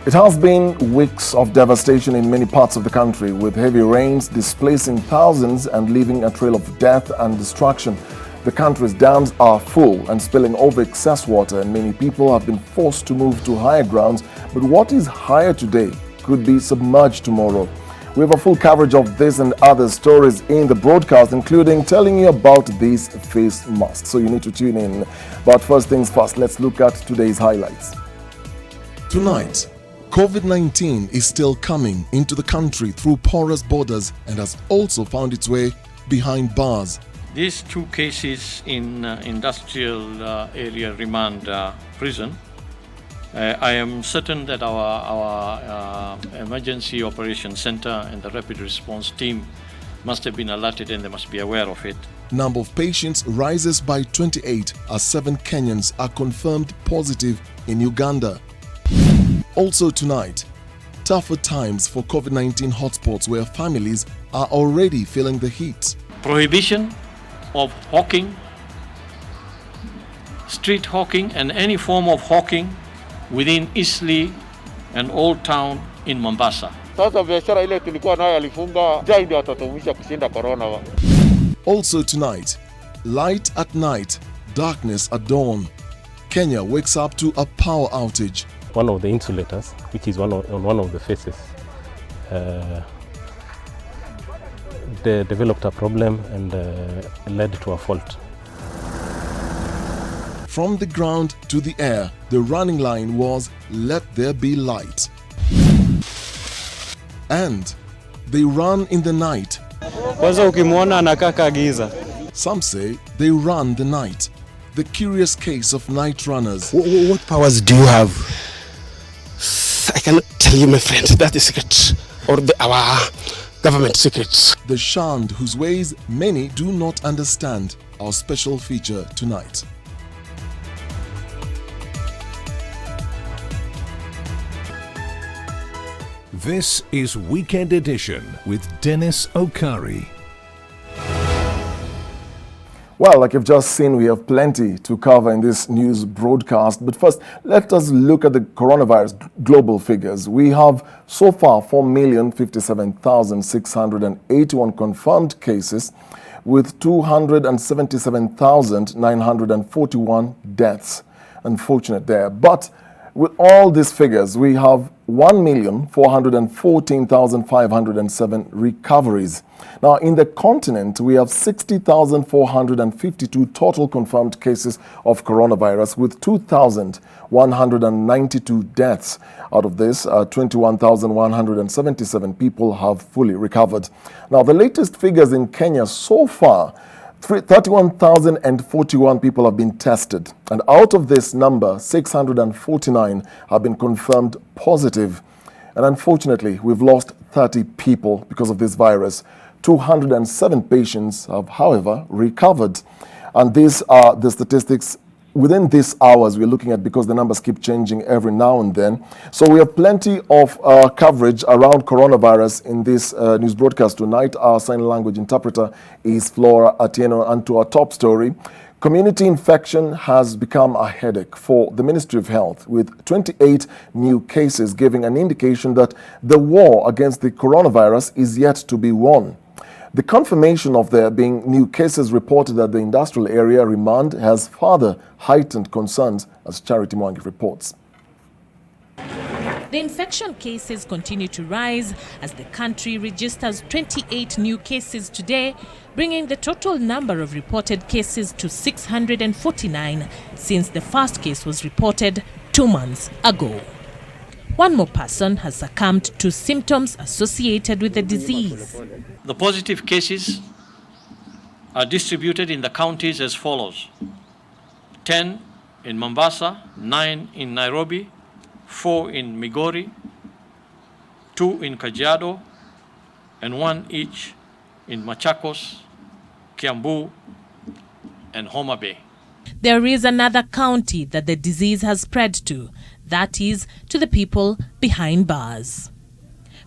It has been weeks of devastation in many parts of the country, with heavy rains displacing thousands and leaving a trail of death and destruction. The country's dams are full and spilling over excess water, and many people have been forced to move to higher grounds. But what is higher today could be submerged tomorrow. We have a full coverage of this and other stories in the broadcast, including telling you about these face masks. So you need to tune in. But first things first, let's look at today's highlights. Tonight, COVID-19 is still coming into the country through porous borders and has also found its way behind bars. These two cases in industrial area remand prison, I am certain that our emergency operations center and the rapid response team must have been alerted and they must be aware of it. Number of patients rises by 28 as 7 Kenyans are confirmed positive in Uganda. Also tonight, tougher times for COVID-19 hotspots where families are already feeling the heat. Prohibition of hawking, street hawking and any form of hawking within Eastleigh and Old Town in Mombasa. Also tonight, light at night, darkness at dawn. Kenya wakes up to a power outage. One of the insulators, which is on one of the faces, they developed a problem and led to a fault. From the ground to the air, the running line was "Let there be light." And they run in the night. Some say they run the night. The curious case of night runners. What powers do you have? I cannot tell you, my friend. That is secret, or our government secrets. The shunned whose ways many do not understand. Our special feature tonight. This is Weekend Edition with Dennis Okari. Well, like you've just seen, we have plenty to cover in this news broadcast. But first, let us look at the coronavirus global figures. We have so far 4,057,681 confirmed cases, with 277,941 deaths. Unfortunate there. But with all these figures, we have 1,414,507 recoveries. Now, in the continent, we have 60,452 total confirmed cases of coronavirus, with 2,192 deaths. Out of this, 21,177 people have fully recovered. Now, the latest figures in Kenya so far, 31,041 people have been tested, and out of this number, 649 have been confirmed positive. And unfortunately, we've lost 30 people because of this virus. 207 patients have, however, recovered. And these are the statistics within these hours we're looking at, because the numbers keep changing every now and then. So we have plenty of coverage around coronavirus in this news broadcast tonight. Our sign language interpreter is Flora Atieno. And to our top story, community infection has become a headache for the Ministry of Health, with 28 new cases giving an indication that the war against the coronavirus is yet to be won. The confirmation of there being new cases reported at the industrial area remand has further heightened concerns, as Charity Mwangi reports. The infection cases continue to rise as the country registers 28 new cases today, bringing the total number of reported cases to 649 since the first case was reported 2 months ago. One more person has succumbed to symptoms associated with the disease. The positive cases are distributed in the counties as follows: 10 in Mombasa, 9 in Nairobi, 4 in Migori, 2 in Kajiado, and 1 each in Machakos, Kiambu, and Homa Bay. There is another county that the disease has spread to, that is, to the people behind bars.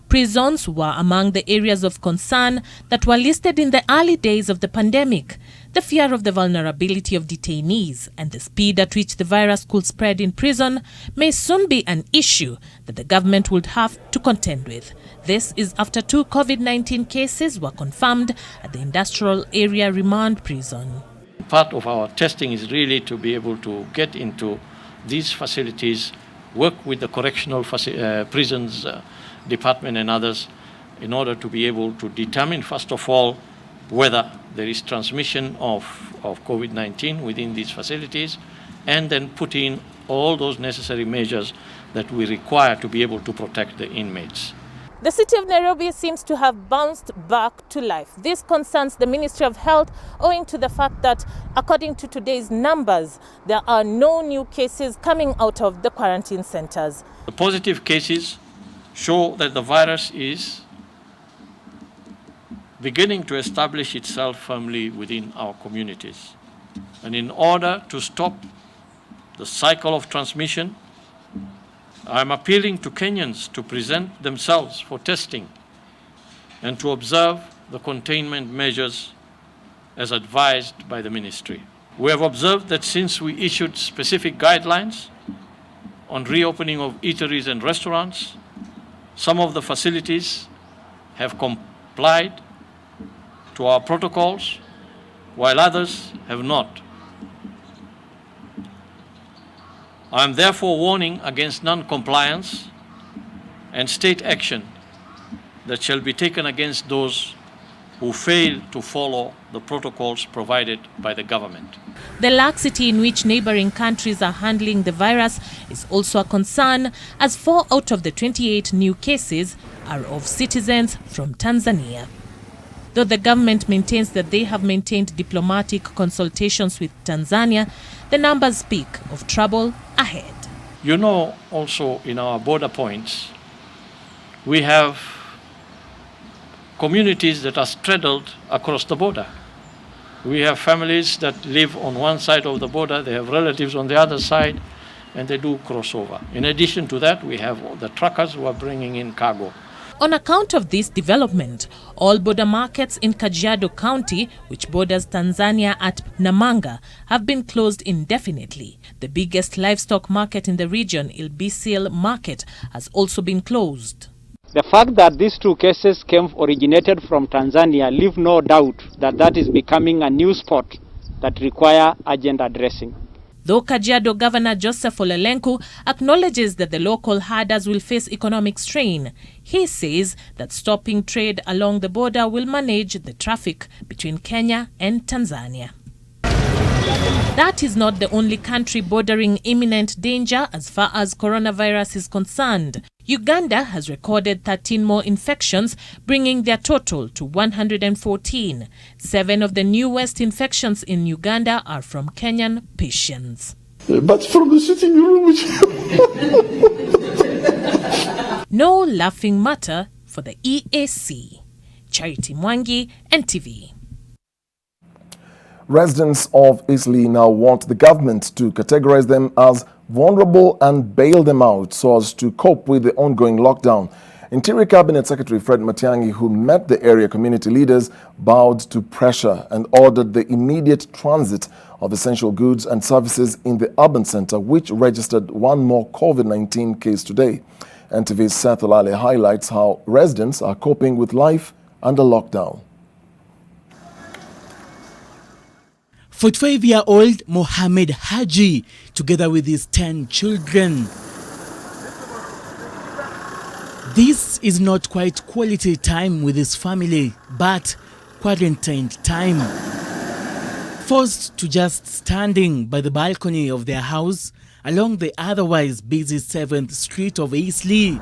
Prisons were among the areas of concern that were listed in the early days of the pandemic. The fear of the vulnerability of detainees and the speed at which the virus could spread in prison may soon be an issue that the government would have to contend with. This is after 2 COVID-19 cases were confirmed at the Industrial Area Remand Prison. Part of our testing is really to be able to get into these facilities, work with the correctional prisons department and others in order to be able to determine, first of all, whether there is transmission of COVID-19 within these facilities, and then put in all those necessary measures that we require to be able to protect the inmates. The city of Nairobi seems to have bounced back to life. This concerns the Ministry of Health owing to the fact that, according to today's numbers, there are no new cases coming out of the quarantine centers. The positive cases show that the virus is beginning to establish itself firmly within our communities. And in order to stop the cycle of transmission, I'm appealing to Kenyans to present themselves for testing and to observe the containment measures as advised by the ministry. We have observed that since we issued specific guidelines on reopening of eateries and restaurants, some of the facilities have complied to our protocols, while others have not. I am therefore warning against non-compliance and state action that shall be taken against those who fail to follow the protocols provided by the government. The laxity in which neighboring countries are handling the virus is also a concern, as 4 out of the 28 new cases are of citizens from Tanzania. Though the government maintains that they have maintained diplomatic consultations with Tanzania, the numbers speak of trouble ahead. You know, also in our border points, we have communities that are straddled across the border. We have families that live on one side of the border, they have relatives on the other side, and they do crossover. In addition to that, we have the truckers who are bringing in cargo. On account of this development, all border markets in Kajiado County, which borders Tanzania at Namanga, have been closed indefinitely. The biggest livestock market in the region, Ilbisil Market, has also been closed. The fact that these 2 cases originated from Tanzania leave no doubt that that is becoming a new spot that require urgent addressing. Though Kajiado Governor Joseph Olelenku acknowledges that the local herders will face economic strain, he says that stopping trade along the border will manage the traffic between Kenya and Tanzania. That is not the only country bordering imminent danger as far as coronavirus is concerned. Uganda has recorded 13 more infections, bringing their total to 114. 7 of the newest infections in Uganda are from Kenyan patients. But from the sitting room... No laughing matter for the EAC. Charity Mwangi, NTV. Residents of Eastleigh now want the government to categorize them as vulnerable and bail them out so as to cope with the ongoing lockdown. Interior Cabinet Secretary Fred Matiang'i, who met the area community leaders, bowed to pressure and ordered the immediate transit of essential goods and services in the urban centre, which registered 1 more COVID-19 case today. NTV's Seth Olale highlights how residents are coping with life under lockdown. 45-year-old Mohammed Haji, together with his 10 children. This is not quite quality time with his family, but quarantined time. Forced to just standing by the balcony of their house along the otherwise busy 7th Street of Eastleigh.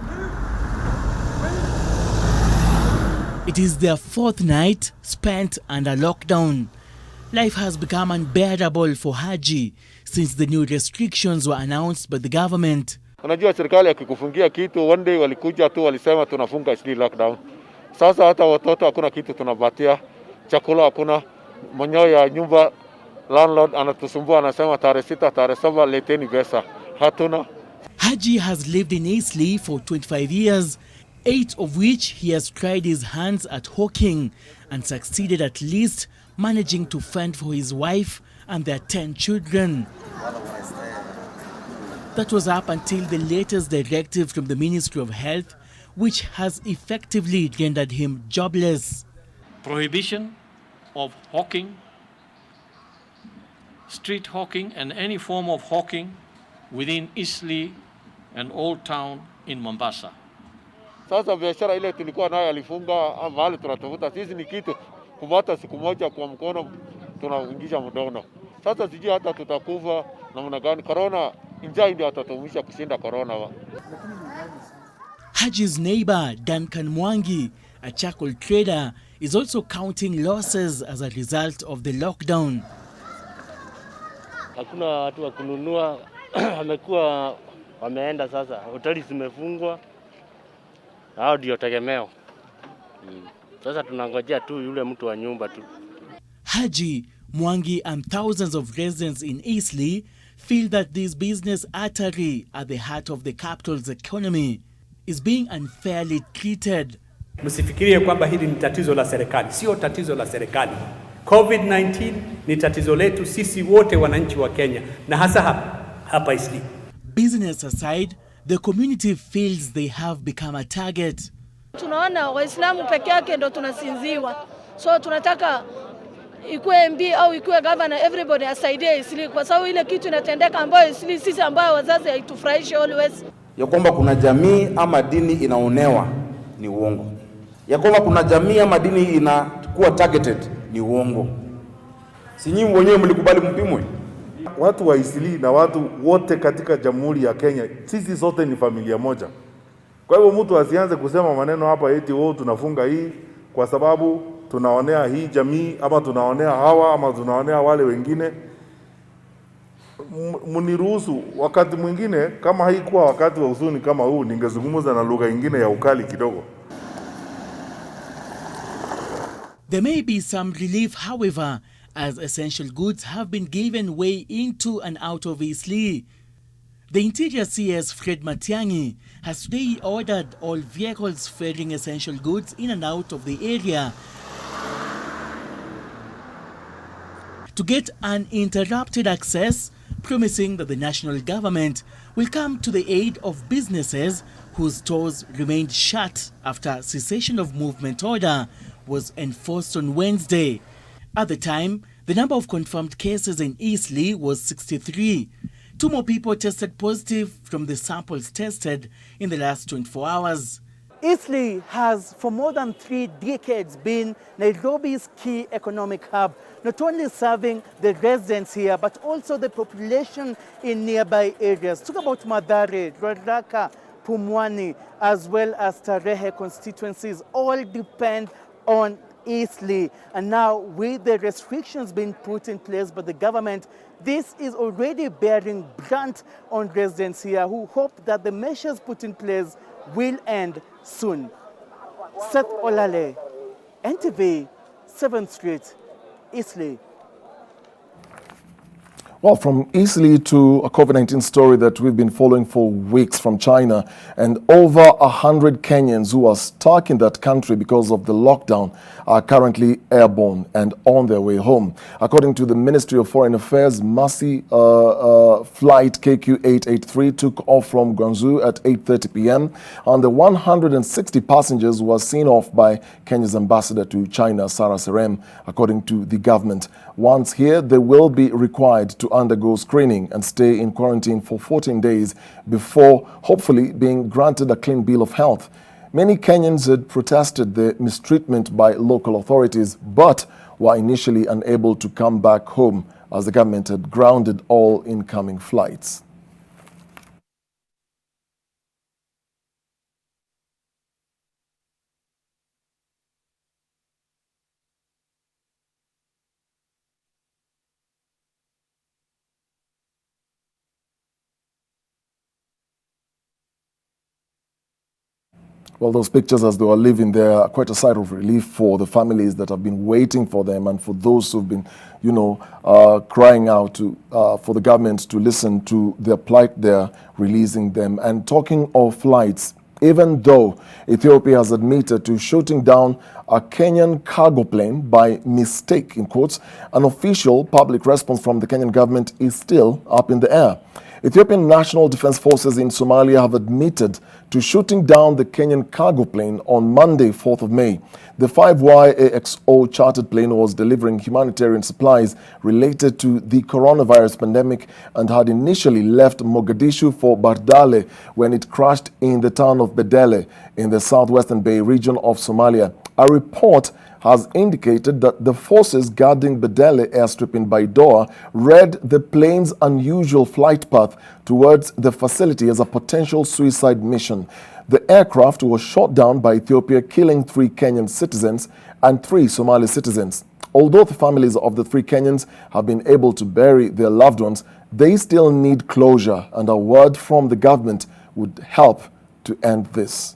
It is their 4th night spent under lockdown. Life has become unbearable for Haji since the new restrictions were announced by the government. Unajua serikali akikufungia kitu, one day walikuja tu walisema tunafunga Eastleigh lockdown. Sasa hata watoto hakuna kitu tunapatia, chakula hakuna, mwenyewe ya nyumba landlord anatusumbua anasema tarehe 6 tarehe 7 leteni pesa. Hatuna. Haji has lived in Eastleigh for 25 years, 8 of which he has tried his hands at hawking and succeeded at least managing to fend for his wife and their 10 children. That was up until the latest directive from the Ministry of Health, which has effectively rendered him jobless. Prohibition of hawking, street hawking, and any form of hawking within Eastleigh and Old Town in Mombasa. Sasa biashara ile tulikuwa nayo alifunga mahali tunatafuta sisi ni kitu kupata siku moja kwa mkono tunaingisha mdono. Sasa sijui hata tutakufa namna gani. Corona njaa ndio atatumisha kushinda corona. Haji's neighbor, Duncan Mwangi, a charcoal trader, is also counting losses as a result of the lockdown. Hakuna watu wa kununua, wamekuwa wameenda sasa. Hoteli zimefungwa. Hao ndio tegemeo. Sasa tunangojea tu yule mtu wa nyumba tu. Haji, Mwangi and thousands of residents in Eastleigh feel that this business artery at the heart of the capital's economy is being unfairly treated. Msifikirie kwamba hili ni tatizo la serikali, sio tatizo la serikali. COVID-19 ni tatizo letu sisi wote wananchi wa Kenya na hasa hapa Eastleigh. Business aside, the community feels they have become a target. Tunaona Waislamu peke yake ndo tunasinziwa. So tunataka ikuwe MB au ikuwe governor, everybody asaidie Eastleigh kwa sababu ile kitu inatendeka ambayo Eastleigh sisi ambao wazazi haitufurahishi always. Ya kwamba kuna jamii ama dini inaonewa ni uongo. Ya kwamba kuna jamii ama dini inakuwa targeted ni uongo. Si nyinyi wenyewe mlikubali mpimwe? Watu wa Eastleigh na watu wote katika Jamhuri ya Kenya, sisi sote ni familia moja. Kwa hivyo mtu asianze kusema maneno hapa eti tunafunga hii kwa sababu tunaonea hii jamii ama tunaonea hawa ama tunaonea wale wengine. Mniruhusu wakati mwingine kama haikuwa wakati wa huzuni kama huu ningezungumza na lugha nyingine ya ukali kidogo. There may be some relief, however, as essential goods have been given way into and out of Eastleigh. The Interior CS Fred Matiang'i has today ordered all vehicles ferrying essential goods in and out of the area to get uninterrupted access, promising that the national government will come to the aid of businesses whose stores remained shut after cessation of movement order was enforced on Wednesday. At the time, the number of confirmed cases in Eastleigh was 63. 2 more people tested positive from the samples tested in the last 24 hours. Eastleigh has for more than 3 decades been Nairobi's key economic hub, not only serving the residents here, but also the population in nearby areas. Talk about Mathare, Ruaraka, Pumwani, as well as Tarehe constituencies, all depend on Eastleigh. And now with the restrictions being put in place by the government, this is already bearing brunt on residents here who hope that the measures put in place will end soon. Seth Olale, NTV, 7th Street, Eastleigh. Well, from Eastleigh to a COVID-19 story that we've been following for weeks from China, and over 100 Kenyans who are stuck in that country because of the lockdown are currently airborne and on their way home. According to the Ministry of Foreign Affairs, Mercy flight KQ883 took off from Guangzhou at 8:30 p.m. and the 160 passengers were seen off by Kenya's ambassador to China, Sarah Serem, according to the government. Once here, they will be required to undergo screening and stay in quarantine for 14 days before hopefully being granted a clean bill of health. Many Kenyans had protested the mistreatment by local authorities, but were initially unable to come back home as the government had grounded all incoming flights. Well, those pictures as they were living there are quite a sight of relief for the families that have been waiting for them and for those who've been, crying out for the government to listen to their plight there, releasing them. And talking of flights, even though Ethiopia has admitted to shooting down a Kenyan cargo plane by mistake, in quotes. An official public response from the Kenyan government is still up in the air. Ethiopian National Defense Forces in Somalia have admitted to shooting down the Kenyan cargo plane on Monday, 4th of May. The 5YAXO chartered plane was delivering humanitarian supplies related to the coronavirus pandemic and had initially left Mogadishu for Bardale when it crashed in the town of Bedele in the southwestern Bay region of Somalia. A report has indicated that the forces guarding Bedele airstrip in Baidoa read the plane's unusual flight path towards the facility as a potential suicide mission. The aircraft was shot down by Ethiopia, killing 3 Kenyan citizens and 3 Somali citizens. Although the families of the 3 Kenyans have been able to bury their loved ones, they still need closure, and a word from the government would help to end this.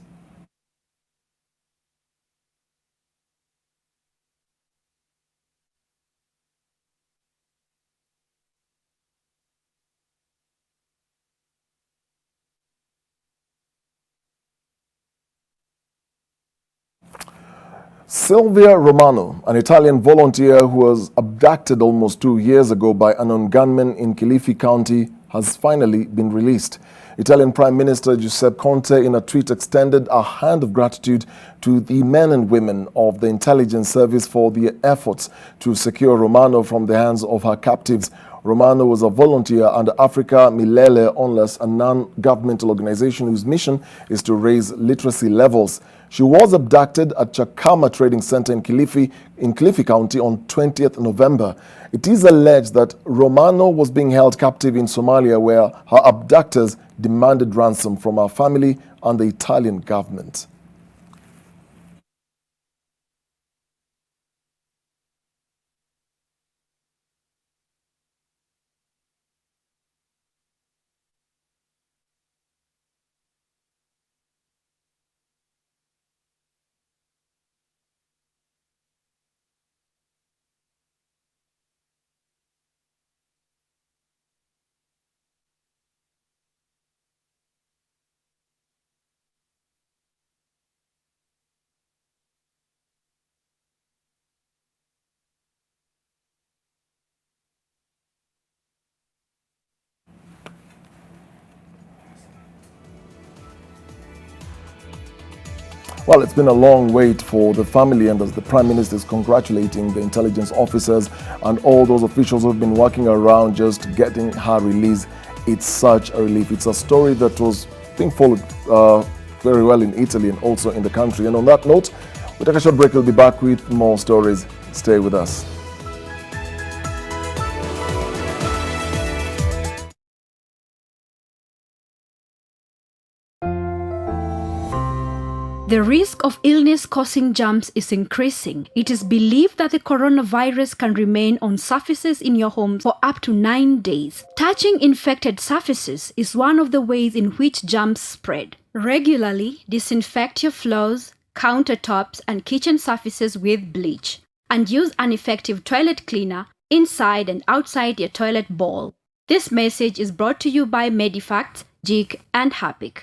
Silvia Romano, an Italian volunteer who was abducted almost 2 years ago by unknown gunmen in Kilifi County, has finally been released. Italian Prime Minister Giuseppe Conte, in a tweet, extended a hand of gratitude to the men and women of the intelligence service for their efforts to secure Romano from the hands of her captives. Romano was a volunteer under Africa Milele Onless, a non-governmental organization whose mission is to raise literacy levels. She was abducted at Chakama Trading Center in Kilifi County on 20th November. It is alleged that Romano was being held captive in Somalia, where her abductors demanded ransom from her family and the Italian government. Well, it's been a long wait for the family, and as the Prime Minister is congratulating the intelligence officers and all those officials who have been working around just getting her release, it's such a relief. It's a story that was being followed very well in Italy and also in the country. And on that note, we'll take a short break. We'll be back with more stories. Stay with us. The risk of illness-causing germs is increasing. It is believed that the coronavirus can remain on surfaces in your home for up to 9 days. Touching infected surfaces is one of the ways in which germs spread. Regularly disinfect your floors, countertops, and kitchen surfaces with bleach. And use an effective toilet cleaner inside and outside your toilet bowl. This message is brought to you by Medifacts, JIC, and Harpic.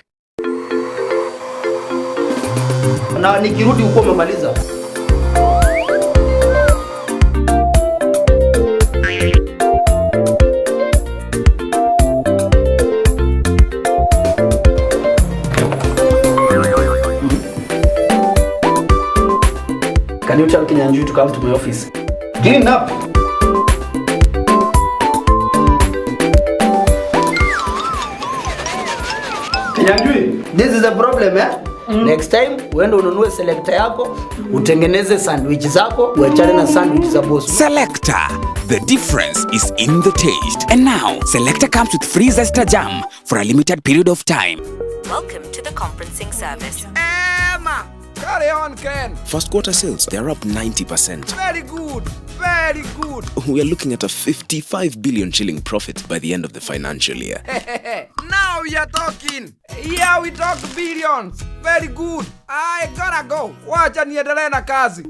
Na nikirudi huko umemaliza. Can you tell Kinyanjui to come to my office? Clean up. Kinyanjui, this is a problem, eh? Next time uende ununue selector yako, utengeneze sandwich zako, uachane na sandwich za boss. Selector, the difference is in the taste. And now, Selector comes with free Zesta jam for a limited period of time. Welcome to the conferencing service. Emma, carry on, Ken. First quarter sales, they're up 90%. Very good, very good. We are looking at a 55 billion shilling profit by the end of the financial year. Now we are talking. Here we talk billions. Very good. I gotta go. Wacha niendelee na kazi.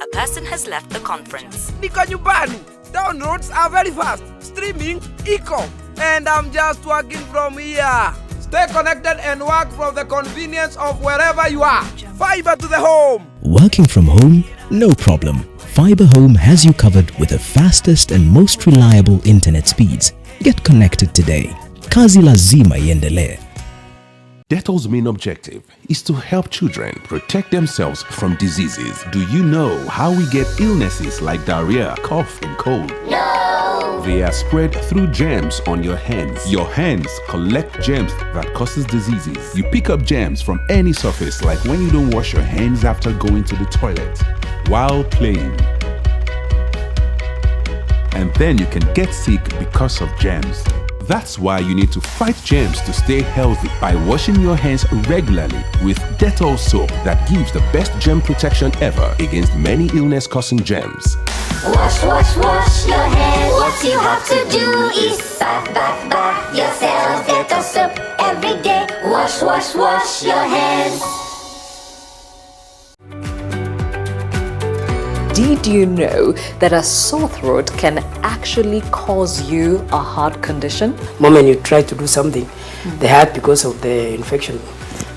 A person has left the conference. Niko nyumbani. Downloads are very fast. Streaming iko. And I'm just working from here. Stay connected and work from the convenience of wherever you are. Fiber to the home. Working from home? No problem. Fiber Home has you covered with the fastest and most reliable internet speeds. Get connected today. Kazi lazima iendelee. Dettol's main objective is to help children protect themselves from diseases. Do you know how we get illnesses like diarrhea, cough, and cold? No! They are spread through germs on your hands. Your hands collect germs that causes diseases. You pick up germs from any surface, like when you don't wash your hands after going to the toilet, while playing. And then you can get sick because of germs. That's why you need to fight germs to stay healthy by washing your hands regularly with Dettol soap that gives the best germ protection ever against many illness-causing germs. Wash, wash, wash your hands. What you have to do is bath, bath, bath yourself. Dettol soap every day. Wash, wash, wash your hands. Did you know that a sore throat can actually cause you a heart condition? Moment you try to do something, the heart, because of the infection,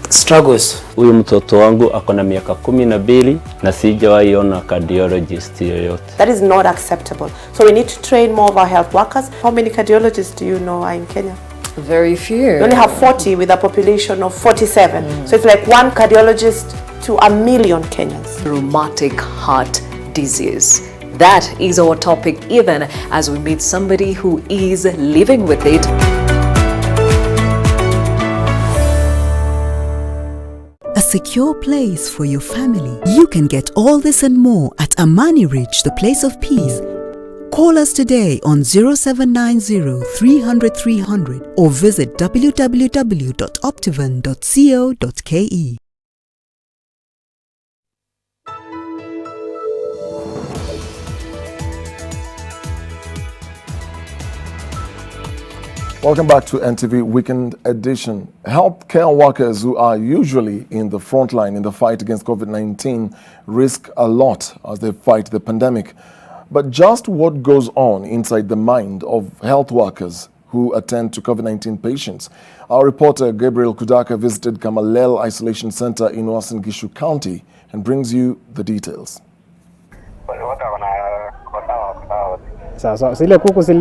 struggles. Huyu mtoto wangu akona miaka 12 na sijawahi ona cardiologist yoyote. That is not acceptable. So we need to train more of our health workers. How many cardiologists do you know are in Kenya? Very few. We only have 40 with a population of 47. So it's like one cardiologist to a million Kenyans. Rheumatic heart disease. That is our topic, even as we meet somebody who is living with it. A secure place for your family. You can get all this and more at Amani Ridge, the place of peace. Call us today on 0790 300 300 or visit www.optivan.co.ke. Welcome back to NTV Weekend Edition. Healthcare workers who are usually in the front line in the fight against COVID-19 risk a lot as they fight the pandemic. But just what goes on inside the mind of health workers who attend to COVID-19 patients? Our reporter Gabriel Kudaka visited Kamalel Isolation Center in Uasin Gishu County and brings you the details. Wilson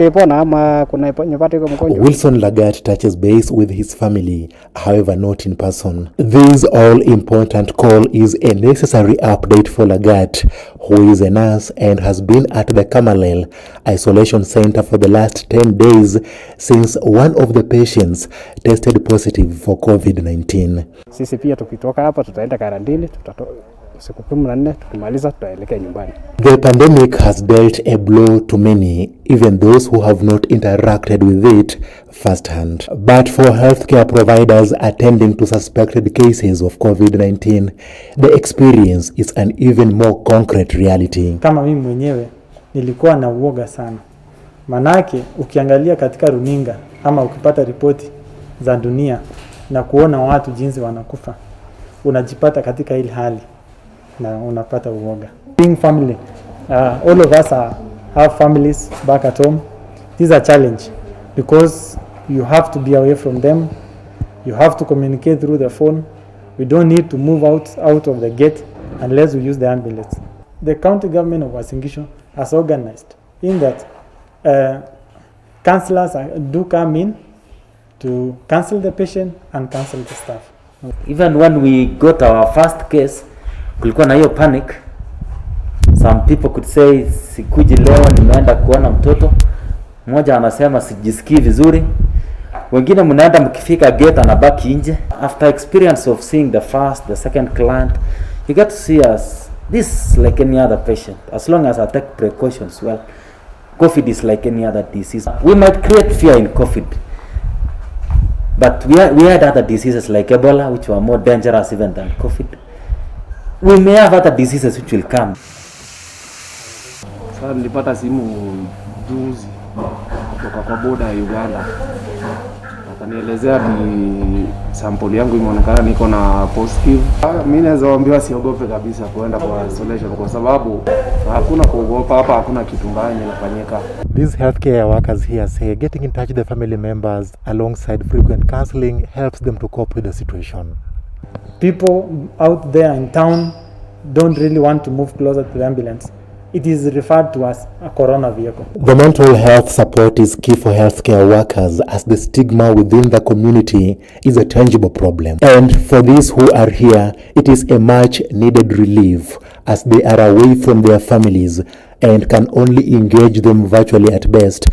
Lagat touches base with his family, however not in person. This all-important call is a necessary update for Lagat, who is a nurse and has been at the Kamalel Isolation Center for the last 10 days since one of the patients tested positive for COVID-19. Sisi pia tukitoka hapa tutaenda karantini, The pandemic has dealt a blow to many, even those who have not interacted with it firsthand. But for healthcare providers attending to suspected cases of COVID-19, the experience is an even more concrete reality. Kama mimi mwenyewe nilikuwa na uoga sana. Manake ukiangalia katika runinga ama ukipata ripoti za dunia na kuona watu jinsi wanakufa, unajipata katika ile hali na unapata uoga. Being family, all of us have families back at home. This is a challenge because you have to be away from them. You have to communicate through the phone. We don't need to move out of the gate unless we use the ambulance. The county government of Uasin Gishu has organized in that counselors do come in to counsel the patient and counsel the staff. Even when we got our first case, kulikuwa na hiyo panic. Some people could say sikuji leo nimeenda kuona mtoto. Mmoja anasema sijisikii vizuri. Wengine mnaenda mkifika gate anabaki nje. After experience of seeing the first, the second client, you get to see us this like any other patient. As long as I take precautions, well, COVID is like any other disease. We might create fear in COVID, but we had other diseases like Ebola, which were more dangerous even than COVID. We may have other diseases which will come. Sasa nilipata simu juzi kutoka kwa boda ya Uganda. Anielezea ni sample yangu imeonekana niko na positive. Mimi naweza waambia wasiogope kabisa kuenda kwa isolation kwa sababu hakuna kuogopa hapa, hakuna kitu mbaya kinafanyika. These healthcare workers here say getting in touch with the family members alongside frequent counseling helps them to cope with the situation. People out there in town don't really want to move closer to the ambulance. It is referred to as a corona vehicle. The mental health support is key for healthcare workers as the stigma within the community is a tangible problem. And for these who are here, it is a much needed relief as they are away from their families and can only engage them virtually at best,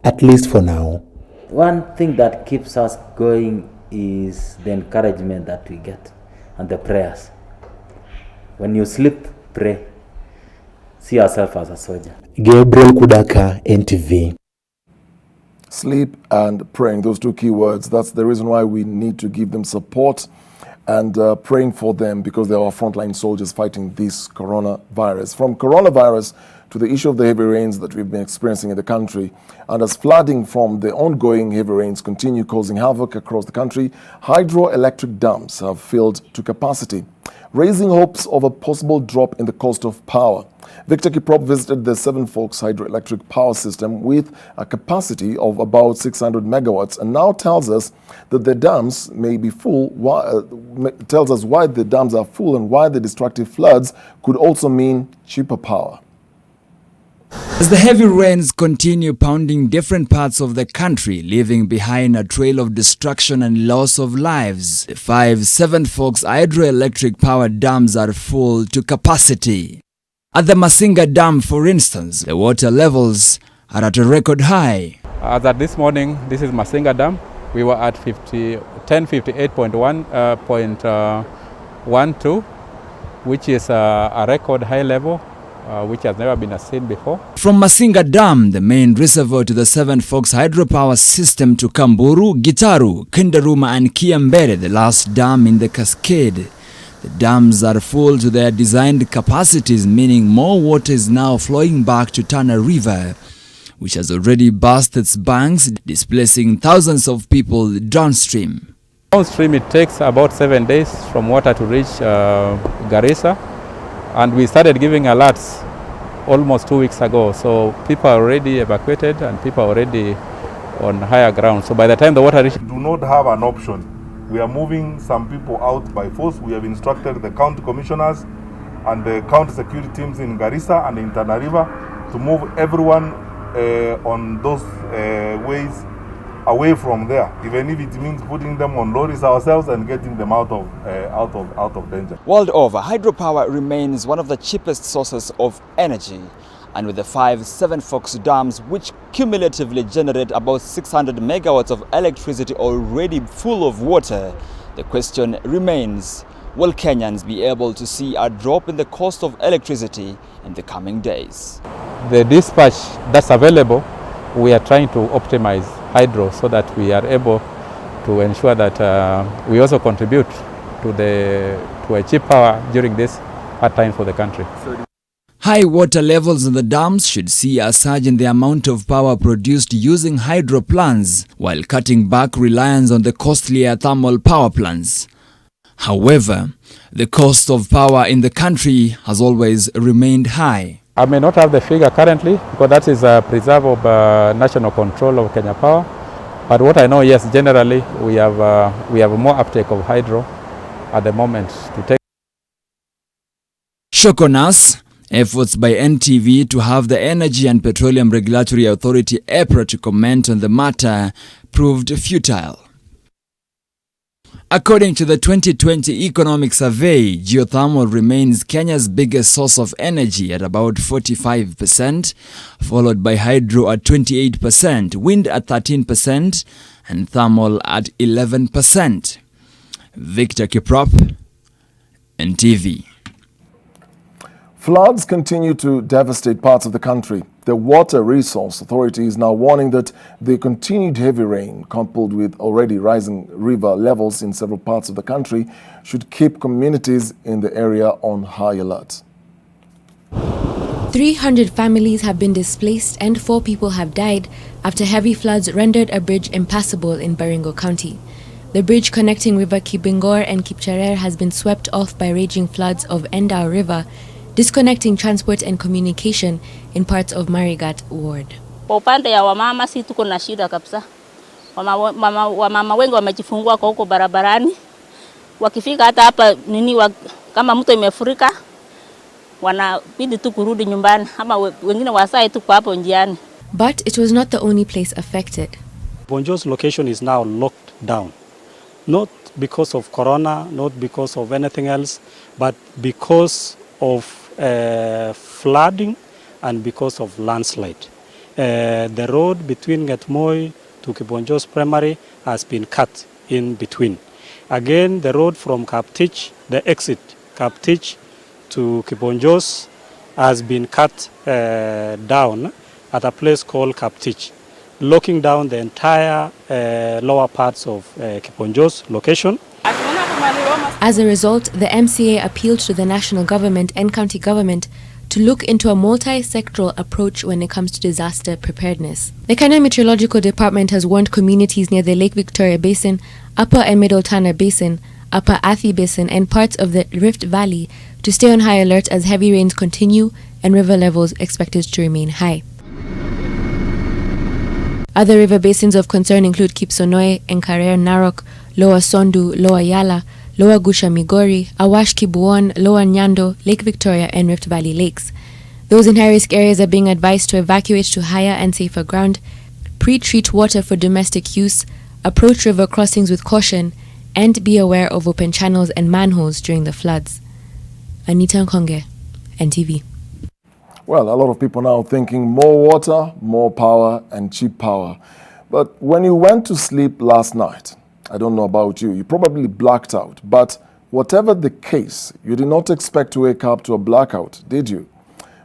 at least for now. One thing that keeps us going is the encouragement that we get and the prayers. When you sleep, pray. See yourself as a soldier. Gabriel Kudaka, NTV. Sleep and praying, those two key words. That's the reason why we need to give them support and praying for them, because they are our frontline soldiers fighting this coronavirus. From coronavirus to the issue of the heavy rains that we've been experiencing in the country, and as flooding from the ongoing heavy rains continue causing havoc across the country, hydroelectric dams have filled to capacity, raising hopes of a possible drop in the cost of power. Victor Kiprop visited the Seven Forks hydroelectric power system with a capacity of about 600 megawatts and now tells us that the dams may be full, tells us why the dams are full and why the destructive floods could also mean cheaper power. As the heavy rains continue pounding different parts of the country, leaving behind a trail of destruction and loss of lives, the 5 Seven Forks hydroelectric power dams are full to capacity. At the Masinga Dam, for instance, the water levels are at a record high. As at this morning, this is Masinga Dam. We were at 1058.12, which is a record high level, which has never been seen before. From Masinga Dam, the main reservoir, to the Seven Forks hydropower system, to Kamburu, Gitaru, Kindaruma and Kiambere, the last dam in the cascade, the dams are full to their designed capacities, meaning more water is now flowing back to Tana River, which has already burst its banks, displacing thousands of people downstream. Downstream, it takes about 7 days from water to reach Garissa, and we started giving alerts almost 2 weeks ago. So people are already evacuated and people are already on higher ground. So by the time the water reaches... Do not have an option. We are moving some people out by force. We have instructed the county commissioners and the county security teams in Garissa and in Tana River to move everyone on those ways away from there, even if it means putting them on lorries ourselves and getting them out of danger. World over, hydropower remains one of the cheapest sources of energy. And with the 5 Seven Forks dams, which cumulatively generate about 600 megawatts of electricity already full of water, the question remains, will Kenyans be able to see a drop in the cost of electricity in the coming days? The dispatch that's available, we are trying to optimize hydro so that we are able to ensure that we also contribute to a cheap power during this hard time for the country. High water levels in the dams should see a surge in the amount of power produced using hydro plants, while cutting back reliance on the costlier thermal power plants. However, the cost of power in the country has always remained high. I may not have the figure currently, because that is a preserve of national control of Kenya Power. But what I know, yes, generally we have more uptake of hydro at the moment to take. Shokonas, efforts by NTV to have the Energy and Petroleum Regulatory Authority EPRA to comment on the matter proved futile. According to the 2020 economic survey, geothermal remains Kenya's biggest source of energy at about 45%, followed by hydro at 28%, wind at 13%, and thermal at 11%. Victor Kiprop, NTV. Floods continue to devastate parts of the country. The Water Resource Authority is now warning that the continued heavy rain, coupled with already rising river levels in several parts of the country, should keep communities in the area on high alert. 300 families have been displaced and 4 people have died after heavy floods rendered a bridge impassable in Baringo County. The bridge connecting River Kibingor and Kipcherer has been swept off by raging floods of Endau River, disconnecting transport and communication in parts of Marigat ward. Kwa upande ya wamama si tuko na shida kabisa. Wamama wengi wamejifungua kwa huko barabarani. Wakifika hata hapa kama mto imefurika wanabidi tu kurudi nyumbani ama wengine wasae tu kwa hapo njiani. But it was not the only place affected. Bonjo's location is now locked down. Not because of corona, not because of anything else, but because of flooding and because of landslide. The road between Getmoy to Kibonjo's primary has been cut in between. Again, the road from Kaptich, the exit Kaptich to Kibonjo's has been cut down at a place called Kaptich, locking down the entire lower parts of Kibonjo's location. As a result, the MCA appealed to the national government and county government to look into a multi-sectoral approach when it comes to disaster preparedness. The Kenya Meteorological Department has warned communities near the Lake Victoria Basin, Upper and Middle Tana Basin, Upper Athi Basin and parts of the Rift Valley to stay on high alert as heavy rains continue and river levels expected to remain high. Other river basins of concern include Kipsonoe, Enkarer Narok, Lower Sondu, Lower Yala, Lower Gusha Migori, Awash Kibuon, Lower Nyando, Lake Victoria and Rift Valley lakes. Those in high-risk areas are being advised to evacuate to higher and safer ground, pre-treat water for domestic use, approach river crossings with caution, and be aware of open channels and manholes during the floods. Anita Nkonge, NTV. Well, a lot of people now thinking more water, more power, and cheap power. But when you went to sleep last night, I don't know about you, you probably blacked out. But whatever the case, you did not expect to wake up to a blackout, did you?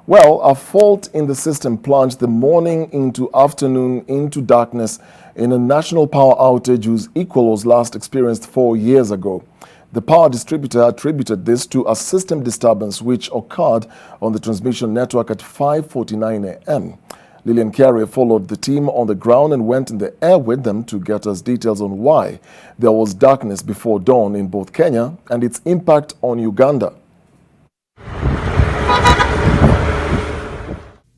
Well, a fault in the system plunged the morning into afternoon into darkness in a national power outage whose equal was last experienced 4 years ago. The power distributor attributed this to a system disturbance which occurred on the transmission network at 5:49 a.m. Lillian Carey followed the team on the ground and went in the air with them to get us details on why there was darkness before dawn in both Kenya and its impact on Uganda.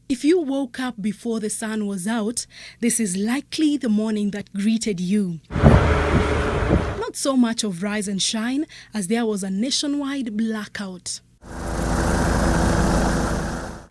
If you woke up before the sun was out, this is likely the morning that greeted you. Not so much of rise and shine as there was a nationwide blackout.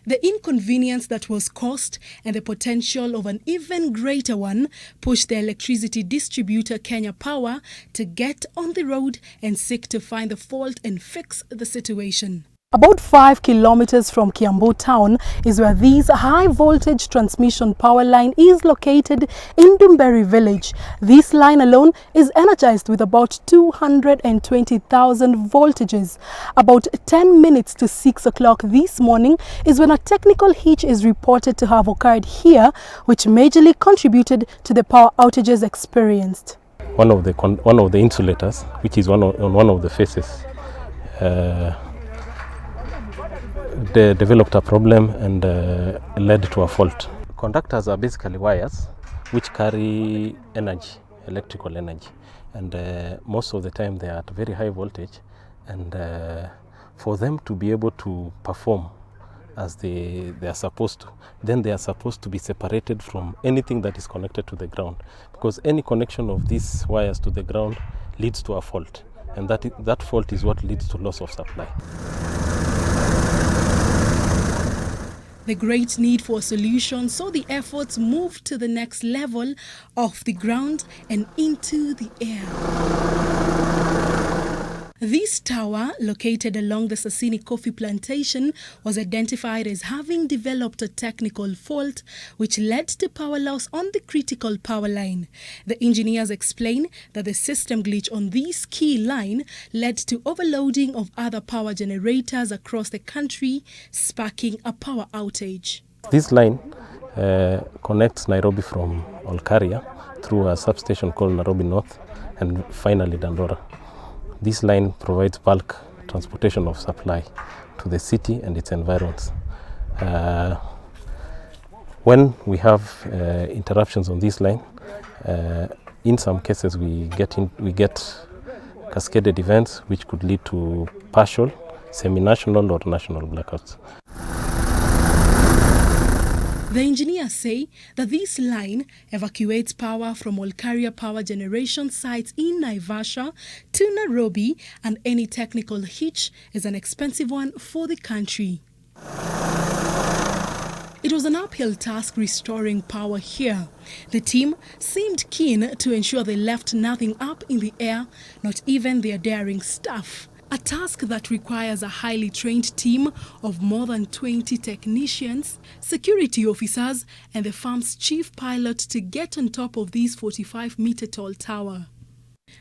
The inconvenience that was caused and the potential of an even greater one pushed the electricity distributor Kenya Power to get on the road and seek to find the fault and fix the situation. About 5 kilometers from Kiambu town is where this high voltage transmission power line is located in Dumberi village. This line alone is energized with about 220,000 voltages. About 10 minutes to 6 o'clock this morning is when a technical hitch is reported to have occurred here, which majorly contributed to the power outages experienced. One of the insulators, which is on one of the faces, they developed a problem and led to a fault. Conductors are basically wires which carry energy, electrical energy, and most of the time they are at very high voltage, and for them to be able to perform as they are supposed to, then they are supposed to be separated from anything that is connected to the ground, because any connection of these wires to the ground leads to a fault, and that fault is what leads to loss of supply. The great need for a solution saw the efforts move to the next level, off the ground and into the air. This tower, located along the Sasini coffee plantation, was identified as having developed a technical fault which led to power loss on the critical power line. The engineers explain that the system glitch on this key line led to overloading of other power generators across the country, sparking a power outage. This line connects Nairobi from Okari through a substation called Nairobi North and finally Dandora. This line provides bulk transportation of supply to the city and its environs. When we have interruptions on this line, in some cases we get cascaded events which could lead to partial, semi-national or national blackouts. The engineers say that this line evacuates power from Okari power generation sites in Naivasha to Nairobi, and any technical hitch is an expensive one for the country. It was an uphill task restoring power here. The team seemed keen to ensure they left nothing up in the air, not even their daring staff. A task that requires a highly trained team of more than 20 technicians, security officers, and the farm's chief pilot to get on top of this 45-meter tall tower.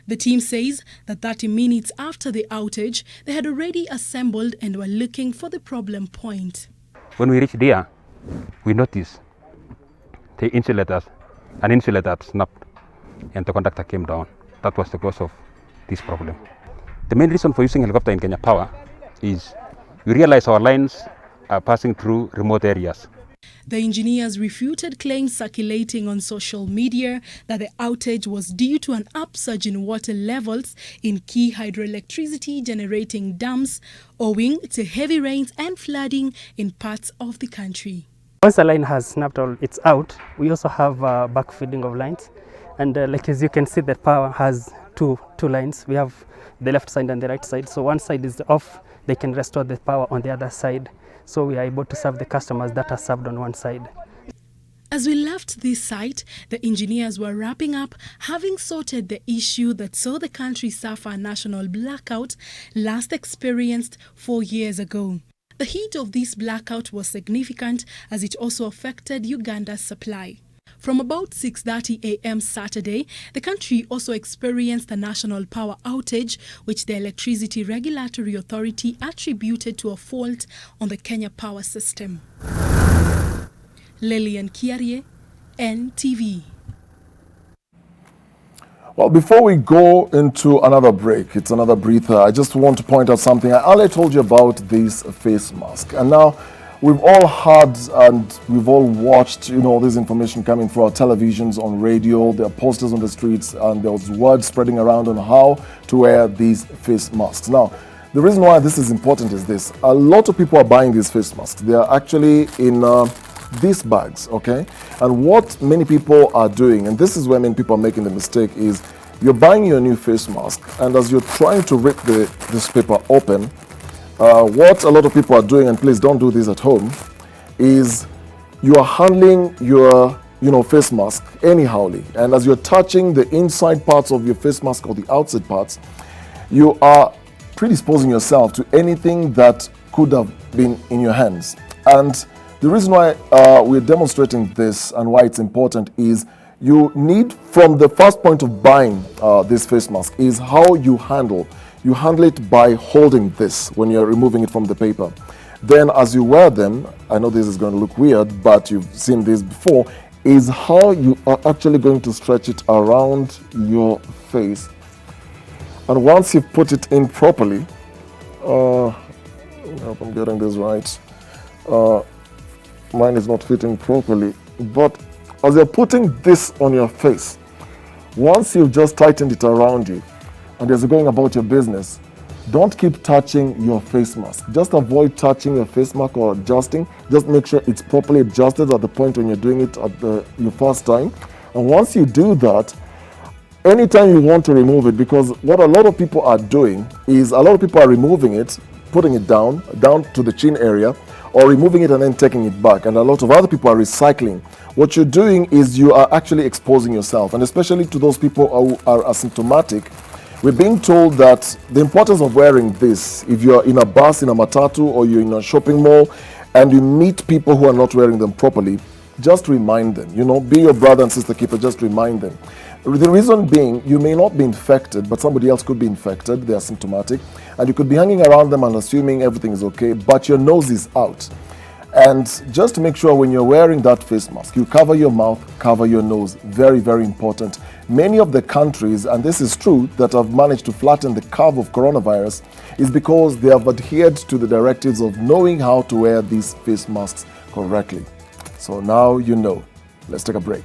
The team says that 30 minutes after the outage, they had already assembled and were looking for the problem point. When we reached there, we noticed the insulators, an insulator snapped and the conductor came down. That was the cause of this problem. The main reason for using helicopter in Kenya Power is we realize our lines are passing through remote areas. The engineers refuted claims circulating on social media that the outage was due to an upsurge in water levels in key hydroelectricity generating dams owing to heavy rains and flooding in parts of the country. Once a line has snapped or it's out, we also have backfeeding of lines. And like as you can see, the power has two lines. We have the left side and the right side. So one side is off, they can restore the power on the other side. So we are able to serve the customers that are served on one side. As we left this site, the engineers were wrapping up, having sorted the issue that saw the country suffer a national blackout last experienced 4 years ago. The heat of this blackout was significant as it also affected Uganda's supply. From about 6:30 a.m. Saturday, the country also experienced a national power outage, which the Electricity Regulatory Authority attributed to a fault on the Kenya power system. Lillian Kiarie, NTV. Well, before we go into another break, it's another breather, I just want to point out something. I earlier told you about this face mask, and now we've all heard and we've all watched, this information coming through our televisions, on radio, there are posters on the streets, and there's words spreading around on how to wear these face masks. Now, the reason why this is important is this. A lot of people are buying these face masks. They are actually in these bags, okay? And what many people are doing, and this is where many people are making the mistake, is you're buying your new face mask, and as you're trying to rip this paper open, what a lot of people are doing, and please don't do this at home, is you are handling your face mask anyhowly. And as you're touching the inside parts of your face mask or the outside parts, you are predisposing yourself to anything that could have been in your hands. And the reason why we're demonstrating this and why it's important is you need, from the first point of buying this face mask, is how you handle. You handle it by holding this when you're removing it from the paper. Then as you wear them, I know this is going to look weird, but you've seen this before, is how you are actually going to stretch it around your face. And once you've put it in properly, I hope I'm getting this right. Mine is not fitting properly, but as you're putting this on your face, once you've just tightened it around you, and as you're going about your business, don't keep touching your face mask. Just avoid touching your face mask or adjusting. Just make sure it's properly adjusted at the point when you're doing it at your first time. And once you do that, anytime you want to remove it, because what a lot of people are doing is a lot of people are removing it, putting it down to the chin area, or removing it and then taking it back. And a lot of other people are recycling. What you're doing is you are actually exposing yourself, and especially to those people who are asymptomatic. We're being told that the importance of wearing this, if you're in a bus, in a matatu, or you're in a shopping mall, and you meet people who are not wearing them properly, just remind them. Be your brother and sister keeper, just remind them. The reason being, you may not be infected, but somebody else could be infected, they're symptomatic, and you could be hanging around them and assuming everything is okay, but your nose is out. And just to make sure when you're wearing that face mask, you cover your mouth, cover your nose. Very, very important. many of the countries, and this is true, that have managed to flatten the curve of coronavirus is because they have adhered to the directives of knowing how to wear these face masks correctly. So now you know. Let's take a break.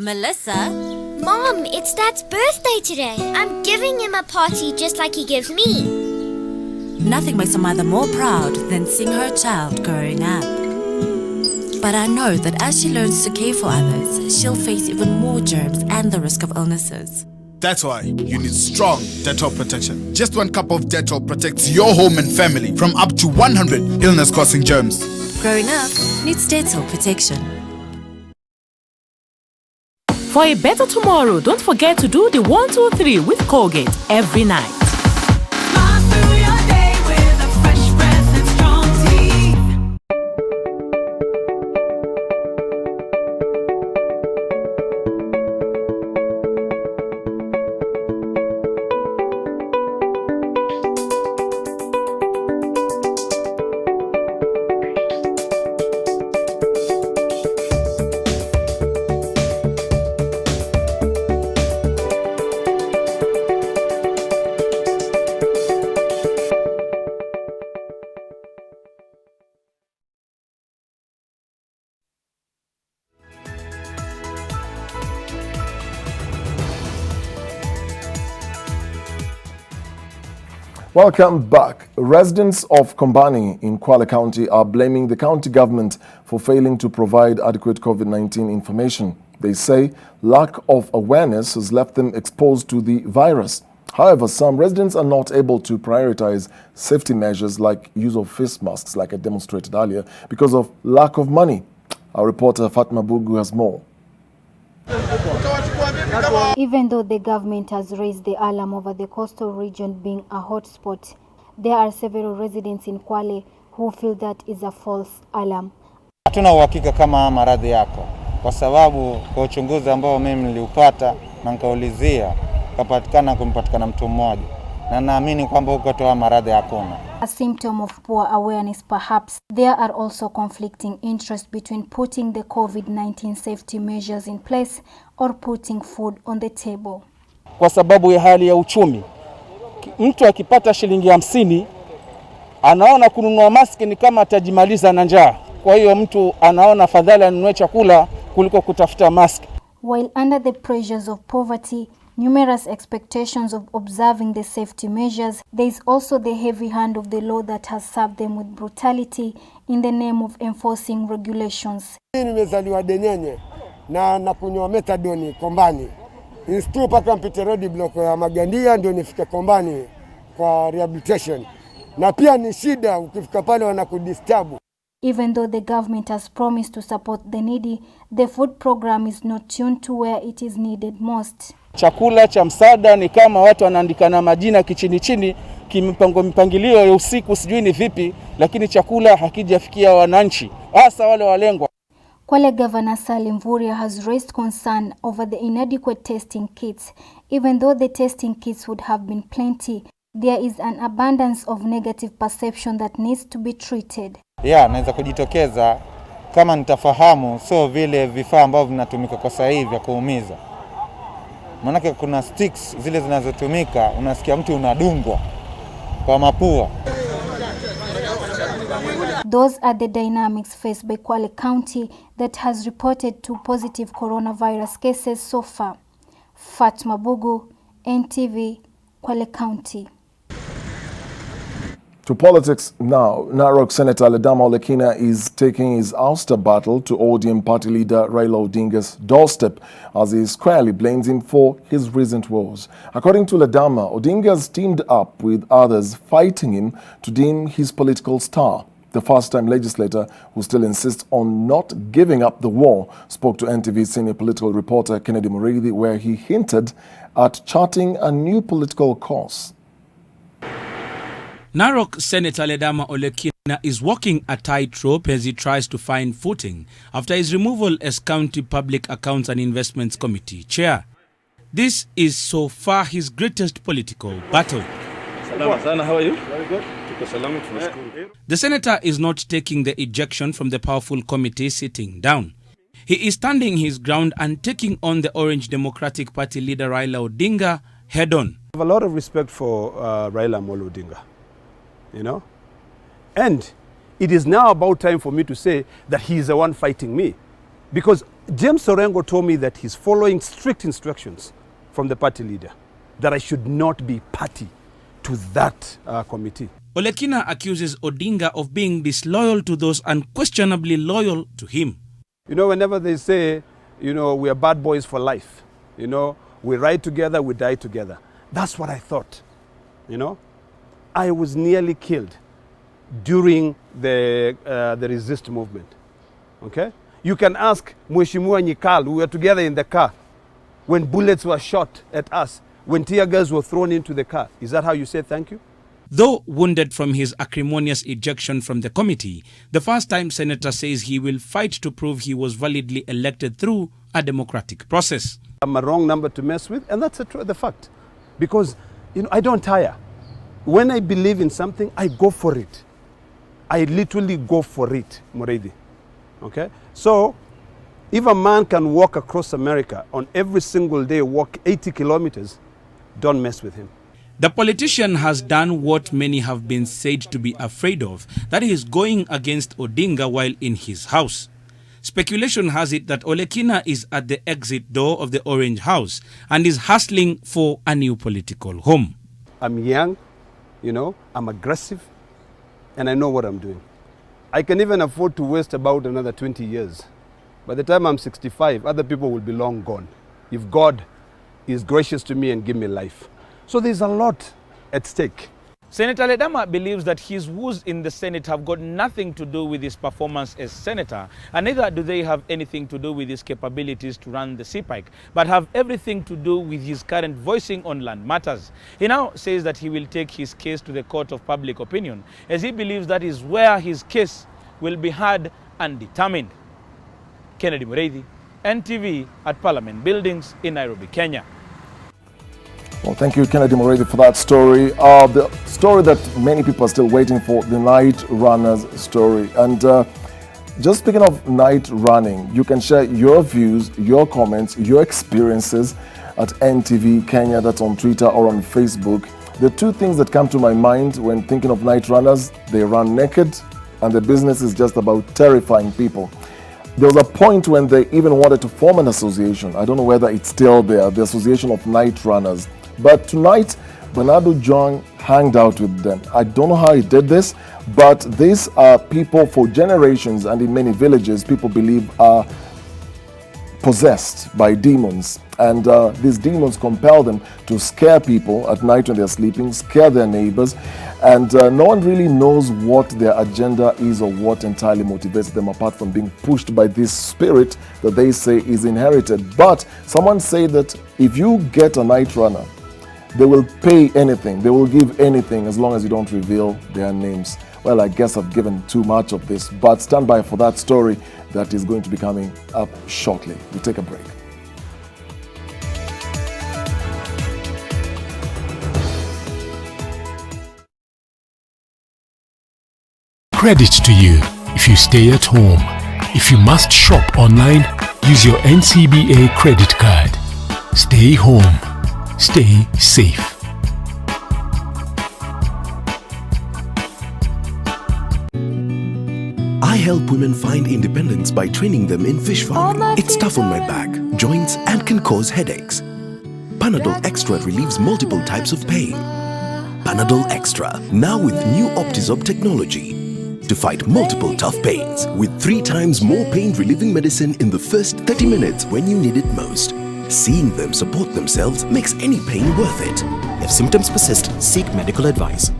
Melissa? Mom, it's Dad's birthday today. I'm giving him a party just like he gives me. Nothing makes a mother more proud than seeing her child growing up. But I know that as she learns to care for others, she'll face even more germs and the risk of illnesses. That's why you need strong Dettol protection. Just 1 cup of Dettol protects your home and family from up to 100 illness-causing germs. Growing up needs Dettol protection. For a better tomorrow, don't forget to do the 1, 2, 3 with Colgate every night. Welcome back. Residents of Kombani in Kwale County are blaming the county government for failing to provide adequate COVID-19 information. They say lack of awareness has left them exposed to the virus. However, some residents are not able to prioritize safety measures like use of face masks, like I demonstrated earlier, because of lack of money. Our reporter Fatma Bugu has more. Even though the government has raised the alarm over the coastal region being a hotspot, there are several residents in Kwale who feel that is a false alarm. Hatuna uhakika kama maradhi yako kwa sababu kwa uchunguzi ambao mimi niliupata na nikaulizia kumpatikana mtu mmoja na naamini kwamba huko toa maradhi hakuna. A symptom of poor awareness perhaps. There are also conflicting interests between putting the COVID-19 safety measures in place or putting food on the table. Kwa sababu ya hali ya uchumi, mtu akipata shilingi 50 anaona kununua maski ni kama atajimaliza na njaa. Kwa hiyo mtu anaona fadhali anunue chakula kuliko kutafuta maski. While under the pressures of poverty, numerous expectations of observing the safety measures, there is also the heavy hand of the law that has served them with brutality in the name of enforcing regulations. Nimezaliwa Denyenye na nakunywa metadone Kombani. Instu paka mpite road block ya Magandia ndio nifike Kombani kwa rehabilitation. Na pia ni shida ukifika pale wanakudisturb. Even though the government has promised to support the needy, the food program is not tuned to where it is needed most. Chakula cha msaada ni kama watu wanaandikana majina kichini chini, mipangilio ya usiku sijui ni vipi, lakini chakula hakijafikia wananchi, hasa wale walengwa. Kwale Governor Salim Mvurya has raised concern over the inadequate testing kits. Even though the testing kits would have been plenty, there is an abundance of negative perception that needs to be treated. Naweza kujitokeza kama nitafahamu sio vile vifaa ambavyo vinatumika kwa sasa hivi vya kuumiza. Maana kuna sticks zile zinazotumika unasikia mtu unadungwa kwa mapua. Those are the dynamics faced by Kwale County that has reported 2 positive coronavirus cases so far. Fatma Bugu, NTV, Kwale County. To politics now, Narok Senator Ledama Olekina is taking his ouster battle to ODM party leader Raila Odinga's doorstep as he squarely blames him for his recent woes. According to Ledama, Odinga has teamed up with others fighting him to dim his political star. The first-time legislator, who still insists on not giving up the war, spoke to NTV senior political reporter Kennedy Muriithi, where he hinted at charting a new political course. Narok Senator Ledama Olekina is walking a tightrope as he tries to find footing after his removal as County Public Accounts and Investments Committee chair. This is so far his greatest political battle. Salama sana, how are you? Very good. The senator is not taking the ejection from the powerful committee sitting down. He is standing his ground and taking on the Orange Democratic Party leader Raila Odinga head on. I have a lot of respect for Raila Amolo Odinga, you know, and it is now about time for me to say that he is the one fighting me, because James Orengo told me that he's following strict instructions from the party leader, that I should not be party to that committee. Olekina accuses Odinga of being disloyal to those unquestionably loyal to him. You know, whenever they say, you know, we are bad boys for life, you know, we ride together, we die together. That's what I thought, you know. I was nearly killed during the resist movement, okay? You can ask Mheshimiwa Nyikal, we were together in the car, when bullets were shot at us, when tear gas were thrown into the car. Is that how you say thank you? Though wounded from his acrimonious ejection from the committee, the first-time senator says he will fight to prove he was validly elected through a democratic process. I'm a wrong number to mess with, and that's the fact. Because, you know, I don't tire. When I believe in something, I go for it. I literally go for it, Muriithi. Okay? So, if a man can walk across America on every single day, walk 80 kilometers, don't mess with him. The politician has done what many have been said to be afraid of, that he is going against Odinga while in his house. Speculation has it that Olekina is at the exit door of the Orange House and is hustling for a new political home. I'm young, you know, I'm aggressive, and I know what I'm doing. I can even afford to waste about another 20 years. By the time I'm 65, other people will be long gone, if God is gracious to me and give me life. So there's a lot at stake. Senator Ledama believes that his woes in the Senate have got nothing to do with his performance as senator, and neither do they have anything to do with his capabilities to run the CPIC, but have everything to do with his current voicing on land matters. He now says that he will take his case to the court of public opinion, as he believes that is where his case will be heard and determined. Kennedy Muriithi, NTV at Parliament Buildings in Nairobi, Kenya. Well, thank you, Kennedy Muriithi, for that story. The story that many people are still waiting for, the night runners story. And just speaking of night running, you can share your views, your comments, your experiences at NTV Kenya, that's on Twitter or on Facebook. The two things that come to my mind when thinking of night runners, they run naked and the business is just about terrifying people. There was a point when they even wanted to form an association. I don't know whether it's still there, the Association of Night Runners. But tonight, Bernardo John hanged out with them. I don't know how he did this, but these are people for generations, and in many villages, people believe are possessed by demons. And these demons compel them to scare people at night when they're sleeping, scare their neighbors, and no one really knows what their agenda is or what entirely motivates them, apart from being pushed by this spirit that they say is inherited. But someone said that if you get a night runner, they will pay anything, they will give anything as long as you don't reveal their names. Well, I guess I've given too much of this, but stand by for that story that is going to be coming up shortly. We'll take a break. Credit to you if you stay at home. If you must shop online, use your NCBA credit card. Stay home. Stay safe. I help women find independence by training them in fish farming. It's tough on my back, joints, and can cause headaches. Panadol Extra relieves multiple types of pain. Panadol Extra, now with new Optizorb technology to fight multiple tough pains with 3 times more pain-relieving medicine in the first 30 minutes when you need it most. Seeing them support themselves makes any pain worth it. If symptoms persist, seek medical advice.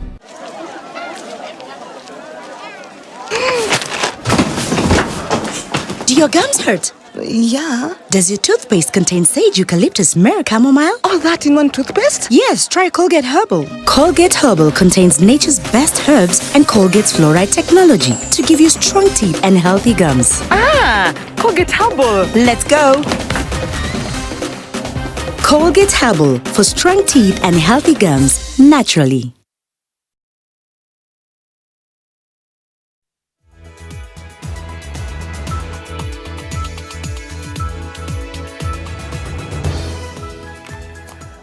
Do your gums hurt? Yeah. Does your toothpaste contain sage, eucalyptus, myrrh, chamomile? All that in one toothpaste? Yes, try Colgate Herbal. Colgate Herbal contains nature's best herbs and Colgate's fluoride technology to give you strong teeth and healthy gums. Ah, Colgate Herbal. Let's go. Colgate Herbal for strong teeth and healthy gums naturally.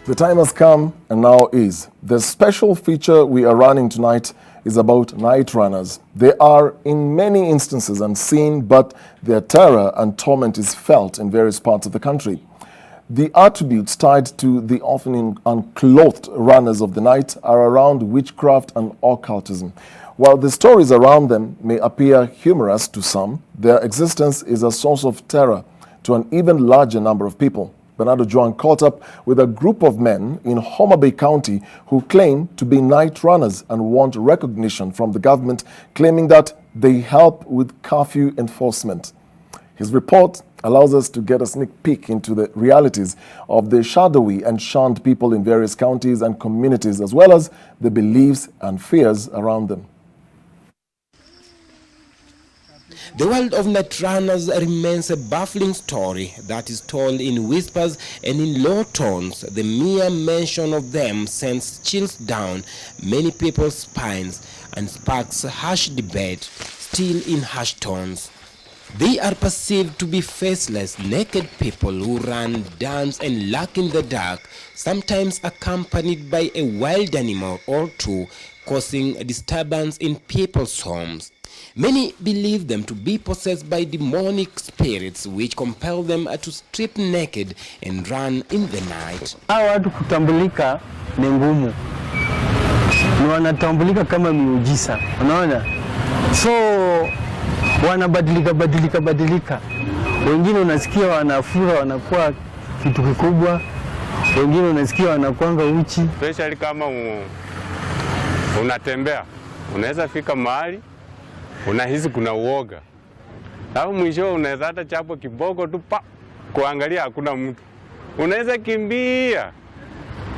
The time has come, and now is. The special feature we are running tonight is about night runners. They are in many instances unseen, but their terror and torment is felt in various parts of the country. The attributes tied to the often unclothed runners of the night are around witchcraft and occultism. While the stories around them may appear humorous to some, their existence is a source of terror to an even larger number of people. Bernardo Juan caught up with a group of men in Homa Bay County who claim to be night runners and want recognition from the government, claiming that they help with curfew enforcement. His report allows us to get a sneak peek into the realities of the shadowy and shunned people in various counties and communities, as well as the beliefs and fears around them. The world of night runners remains a baffling story that is told in whispers and in low tones. The mere mention of them sends chills down many people's spines and sparks harsh debate, still in harsh tones. They are perceived to be faceless, naked people who run, dance and lurk in the dark, sometimes accompanied by a wild animal or two, causing a disturbance in people's homes. Many believe them to be possessed by demonic spirits which compel them to strip naked and run in the night. Hawa watu kutambulika ni ngumu. Ni wanatambulika kama miujiza. Unaona? So wanabadilika. Wengine unasikia wanafura wanakuwa kitu kikubwa. Wengine unasikia wanakuanga uchi. Especially kama unatembea, unaweza fika mahali unahisi kuna uoga. Alafu mwisho unaweza hata chapo kiboko tu kuangalia hakuna mtu. Unaweza kimbia.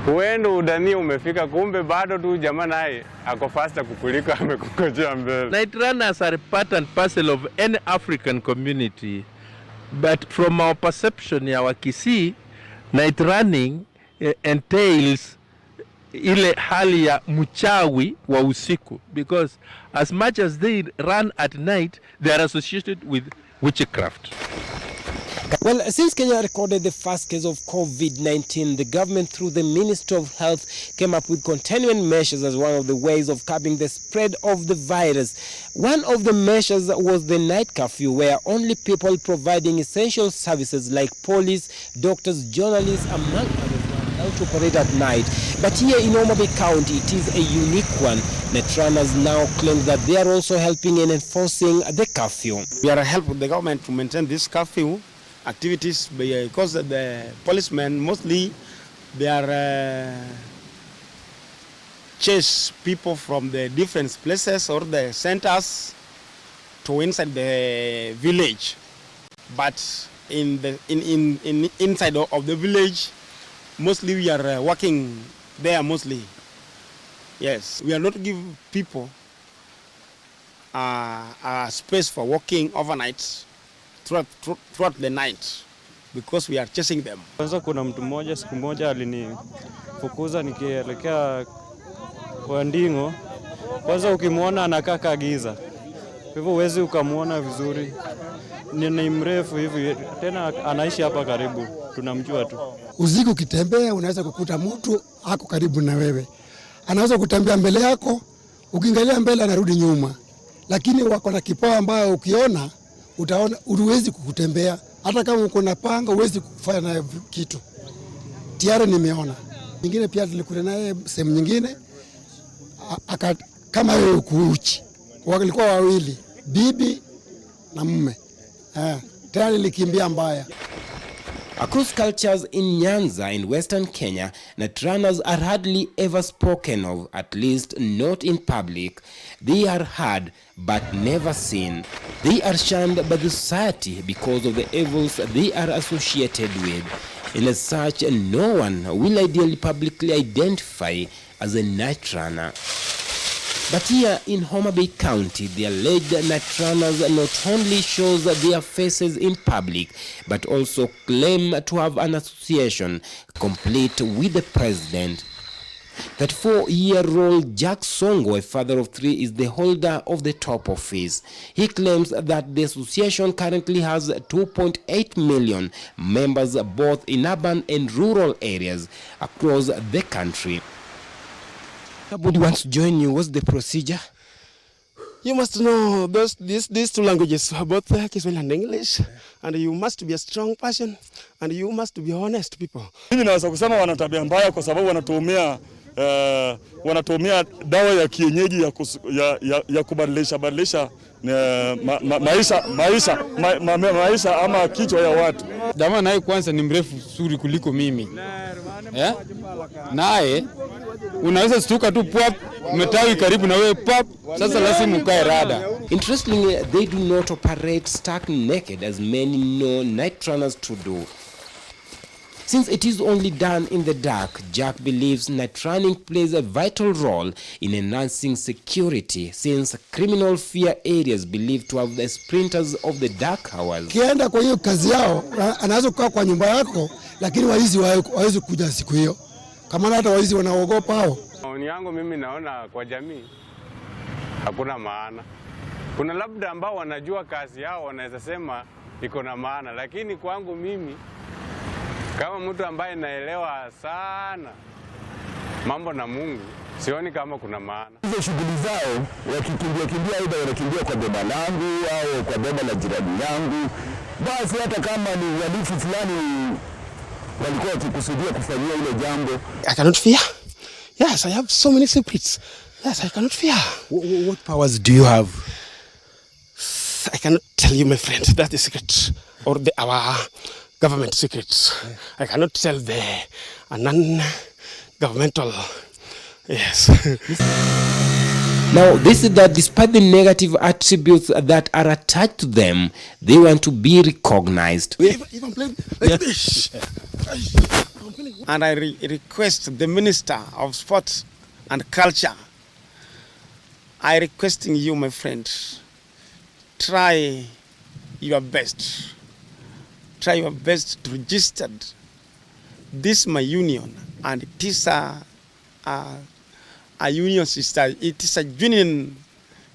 Uende udhanie umefika, kumbe bado tu jamaa naye ako faster kukuliko amekungojea mbele. Night runners are part and parcel of any African community. But from our perception ya Wakisii, night running entails ile hali ya mchawi wa usiku, because as much as they run at night, they are associated with witchcraft. Well, since Kenya recorded the first case of COVID-19, the government through the Ministry of Health came up with containment measures as one of the ways of curbing the spread of the virus. One of the measures was the night curfew, where only people providing essential services like police, doctors, journalists, among others, to operate at night. But here in Homa Bay County, it is a unique one. Night runners now claim that they are also helping in enforcing the curfew. We are helping the government to maintain this curfew activities because the policemen mostly they are chase people from the different places or the centers to inside the village. But in the inside of the village, mostly we are working there mostly. Yes, we are not giving people a space for working overnight throughout the night because we are chasing them. Kwanza kuna mtu mmoja siku moja alinifukuza nikielekea kwa Ndingo. Kwanza ukimwona anakaa kagiza. Hivyo huwezi ukamwona vizuri. Ni mrefu hivi, tena anaishi hapa karibu. Tunamjua tu. Usiku ukitembea unaweza kukuta mtu ako karibu na wewe. Anaweza kutembea mbele yako, ukiangalia mbele anarudi nyuma. Lakini wako na kipawa ambayo ukiona utaona huwezi kukutembea. Hata kama uko na panga huwezi kufanya naye kitu. Tayari nimeona. Nyingine pia tulikuwa naye sehemu nyingine kama wewe kuuchi. Walikuwa wawili, bibi na mume. Tena nilikimbia mbaya. Across cultures in Nyanza and Western Kenya, Naturanas are hardly ever spoken of, at least not in public. They are heard but never seen. They are shunned by the society because of the evils they are associated with. And as such, no one will ideally publicly identify as a night runner. But here in Homa Bay County, the alleged night runners not only shows their faces in public, but also claim to have an association complete with the president. 34-year-old Jack Songo, a father of 3, is the holder of the top office. He claims that the association currently has 2.8 million members both in urban and rural areas across the country. Somebody wants to join you. What's the procedure? You must know these two languages, both Kiswahili and English, and you must be a strong person, and you must be honest people. Mimi naweza kusema wana tabia mbaya kwa sababu wanatumia dawa ya kienyeji ya kubadilisha maisha ama kichwa ya watu. Jamaa naye kwanza ni mrefu suri kuliko mimi. Naye unaweza stuka tu pop, umetawi karibu na wewe pop, sasa lazima ukae rada. Interestingly, they do not operate stark naked as many know night runners to do. Since it is only done in the dark, Jack believes night running plays a vital role in enhancing security, since criminal fear areas believed to have the sprinters of the dark hours. Kienda kwa hiyo kazi yao, anaweza kukaa kwa nyumba yako, lakini waizi hawezi kuja siku hiyo. Kama hata waizi wanaogopa hao. Maoni yangu mimi naona kwa jamii hakuna maana. Kuna labda ambao wanajua kazi yao wanaweza sema iko na maana, lakini kwangu mimi kama mtu ambaye naelewa sana mambo na Mungu, sioni kama kuna maana. Hizo shughuli zao wakikimbia aidha wanakimbia kwa boma langu au kwa boma la jirani yangu, basi hata kama ni uhalifu fulani walikuwa wakikusudia kufanyia ile jambo. I cannot fear. Yes, I have so many secrets. Yes, I cannot fear. What powers do you have? I cannot tell you, my friend. That's the secret, or our government secrets. I cannot tell the non-governmental. Yes. Now, this is that despite the negative attributes that are attached to them, they want to be recognized. And I request the Minister of Sport and Culture, I requesting you, my friend, try your best. Try your best to register this my union, and it is a union sister. It is a genuine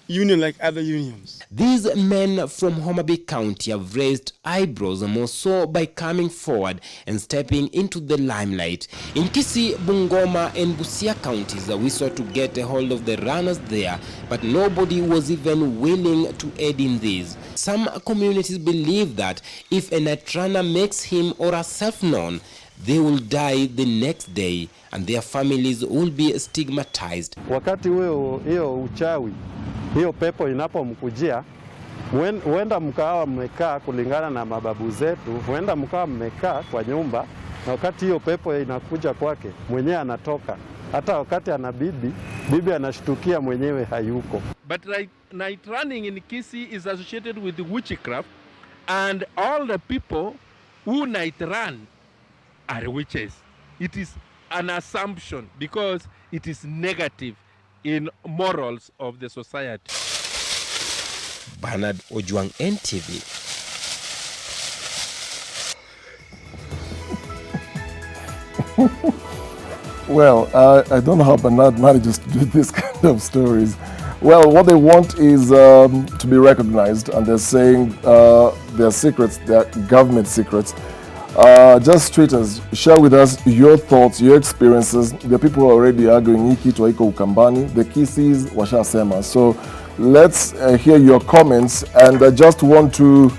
union like other unions. These men from Homa Bay County have raised eyebrows, more so by coming forward and stepping into the limelight. In Kisii, Bungoma and Busia counties, we sought to get a hold of the runners there, but nobody was even willing to aid in this. Some communities believe that if a night runner makes him or herself known, they will die the next day and their families will be stigmatized. Wakati hiyo uchawi, hiyo pepo inapomkujia, huenda mkawa mmekaa kulingana na mababu zetu, huenda mkawa mmekaa kwa nyumba, na wakati hiyo pepo inakuja kwake, mwenyewe anatoka. Hata wakati ana bibi anashtukia mwenyewe hayuko. But night running in Kisii is associated with witchcraft, and all the people who night run are witches. It is an assumption because it is negative in morals of the society. Bernard Ojuang, NTV. Well, I don't know how Bernard manages to do this kind of stories. Well, what they want is to be recognized, and they're saying their secrets, their government secrets. Just tweet us, share with us your thoughts, your experiences. The people who are already arguing hiki tu haiko Ukambani, the Kisiis washasema. So let's hear your comments, and I just want to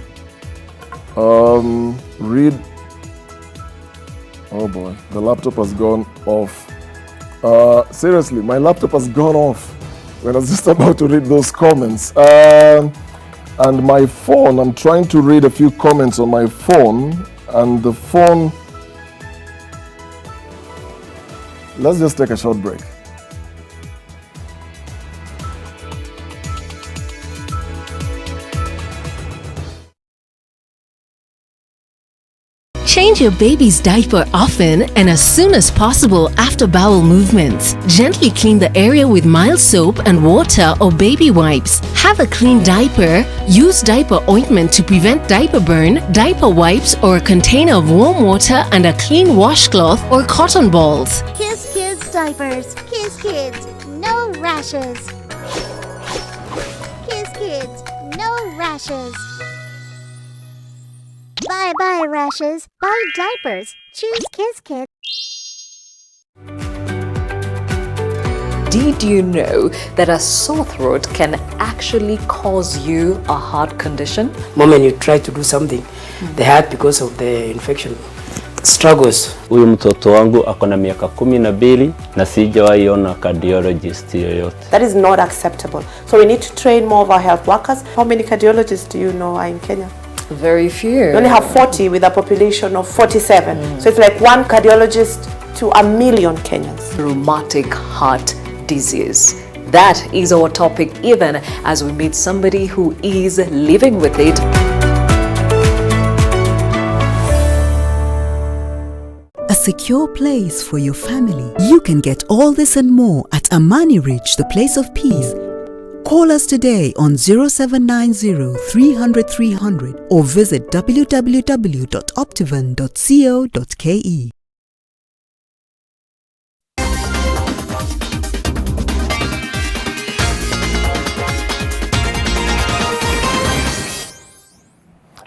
read. Oh boy, the laptop has gone off. Seriously, my laptop has gone off when I was just about to read those comments. And my phone, I'm trying to read a few comments on my phone, and the phone... Let's just take a short break. Change your baby's diaper often and as soon as possible after bowel movements. Gently clean the area with mild soap and water or baby wipes. Have a clean diaper. Use diaper ointment to prevent diaper burn, diaper wipes or a container of warm water and a clean washcloth or cotton balls. Kiss Kids diapers. Kiss Kids. No rashes. Kiss Kids. No rashes. Bye-bye rashes. Bye diapers. Choose Kiss Kids. Did you know that a sore throat can actually cause you a heart condition? Moment you try to do something, the heart, because of the infection, struggles. Huyu mtoto wangu akona miaka 12 na sijawahi ona cardiologist yoyote. That is not acceptable. So we need to train more of our health workers. How many cardiologists do you know are in Kenya? Very few. We only have 40 with a population of 47. So it's like one cardiologist to a million Kenyans. Rheumatic heart disease. That is our topic, even as we meet somebody who is living with it. A secure place for your family. You can get all this and more at Amani Ridge, the place of peace. Call us today on 0790 300 300 or visit www.optivan.co.ke.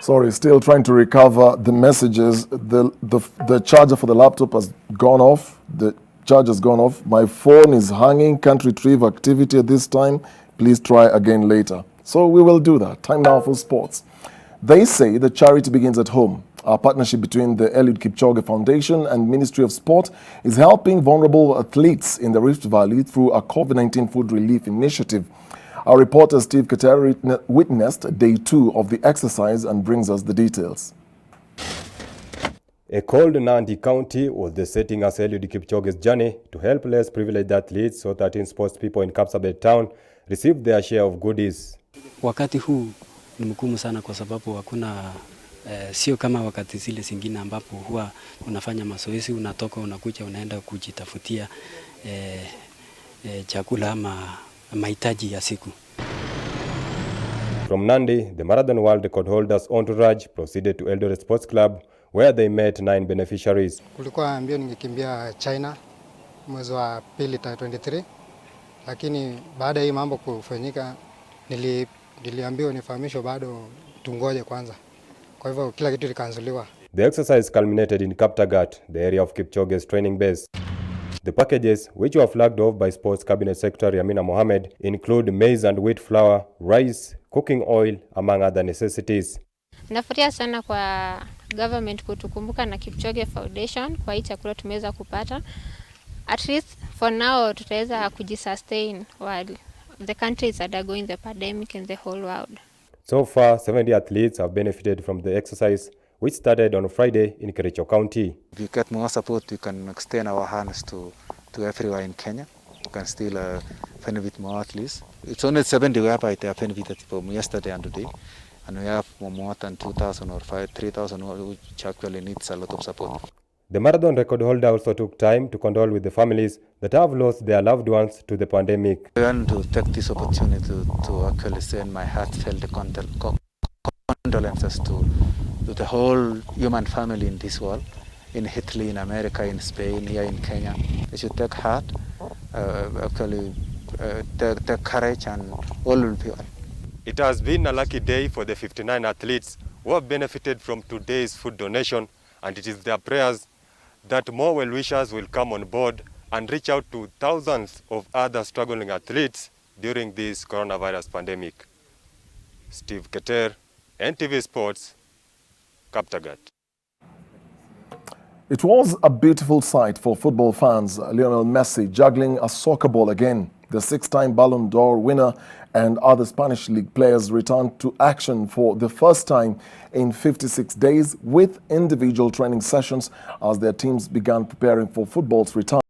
Sorry, still trying to recover the messages. The charger for the laptop has gone off. The charger's gone off. My phone is hanging. Can't retrieve activity at this time. Please try again later. So we will do that. Time now for sports. They say the charity begins at home. Our partnership between the Eliud Kipchoge Foundation and Ministry of Sport is helping vulnerable athletes in the Rift Valley through a COVID-19 food relief initiative. Our reporter Steve Kater witnessed day 2 of the exercise and brings us the details. A cold Nandi County was the setting as Eliud Kipchoge's journey to help less privileged athletes so that in sports people in Kapsabet town received their share of goodies. Wakati huu ni mgumu sana kwa sababu hakuna sio kama wakati zile zingine ambapo huwa unafanya mazoezi, unatoka unakuja unaenda kujitafutia chakula ama mahitaji ya siku. From Nandi, the marathon world record holders entourage proceeded to Eldoret Sports Club where they met 9 beneficiaries. Kulikuwa mbio ningekimbia China mwezi wa 2 23, lakini baada hii mambo kufanyika niliambiwa nifahamishwe bado tungoje kwanza. Kwa hivyo kila kitu likanzuliwa. The exercise culminated in Kaptagat, the area of Kipchoge's training base. The packages, which were flagged off by Sports Cabinet Secretary Amina Mohamed, include maize and wheat flour, rice, cooking oil, among other necessities. Nafurahia sana kwa government kutukumbuka na Kipchoge Foundation kwa hii chakula tumeweza kupata. At least for now tutaweza kujisustain while the country is undergoing the pandemic in the whole world. So far, 70 athletes have benefited from the exercise, which started on Friday in Kericho County. If we get more support, we can extend our hands to everywhere in Kenya. We can still benefit more athletes. It's only 70 whereby they are benefited from yesterday and today. And we have more than 2,000 or 3,000 which actually needs a lot of support. The marathon record holder also took time to condole with the families that have lost their loved ones to the pandemic. I want to take this opportunity to actually send my heartfelt condolences to the whole human family in this world, in Italy, in America, in Spain, here in Kenya. They should take heart, take courage, and all will be well. It has been a lucky day for the 59 athletes who have benefited from today's food donation, and it is their prayers that more well-wishers will come on board and reach out to thousands of other struggling athletes during this coronavirus pandemic. Steve Keter, NTV Sports, Kaptagat. It was a beautiful sight for football fans. Lionel Messi juggling a soccer ball again. The six-time Ballon d'Or winner and other Spanish league players returned to action for the first time in 56 days with individual training sessions as their teams began preparing for football's return.